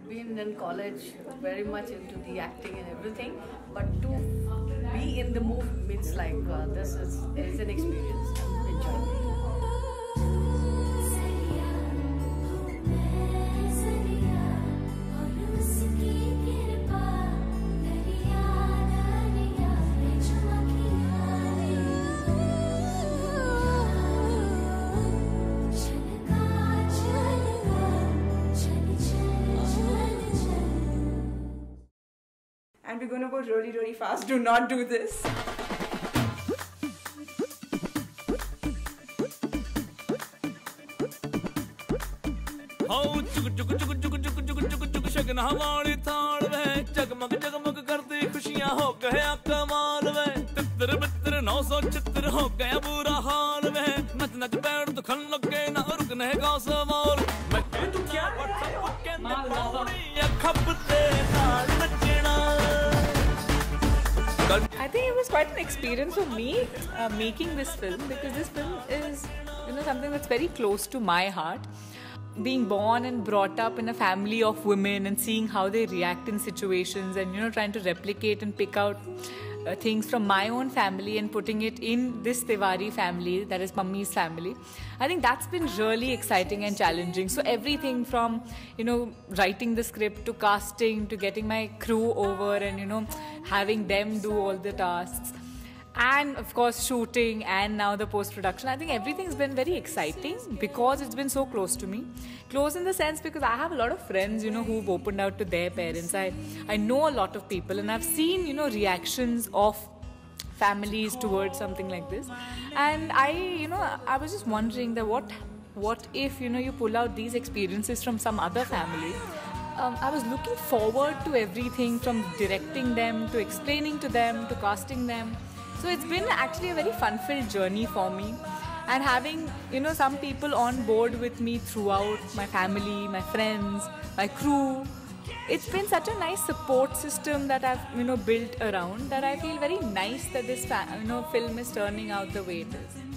been in college, very much into the acting and everything, but to be in the movie means like this is an experience. Enjoy. And we're going to go really, really fast. Do not do this. Shagun हमारी थाल में जगमग जगमग करती खुशियां हो गया कमाल में तितर बितर 976 हो गया बुरा हाल में नच नच बैठ तो खन लग गए ना रुकने का सवाल मैं तू क्या खपते नाल नचना I think it was quite an experience for me making this film, because this film is, something that's very close to my heart. Being born and brought up in a family of women and seeing how they react in situations and trying to replicate and pick out things from my own family and putting it in this Tiwari family, that is Mummy's family. I think that's been really exciting and challenging. So everything from writing the script to casting to getting my crew over and having them do all the tasks, and of course shooting and now the post-production. I think everything's been very exciting because it's been so close to me. Close in the sense because I have a lot of friends who've opened out to their parents. I know a lot of people and I've seen reactions of families towards something like this, and I was just wondering that what if you pull out these experiences from some other family. I was looking forward to everything, from directing them to explaining to them to casting them. So it's been actually a very fun-filled journey for me, and having some people on board with me throughout, my family, my friends, my crew. It's been such a nice support system that I've built around, that I feel very nice that this film is turning out the way it is.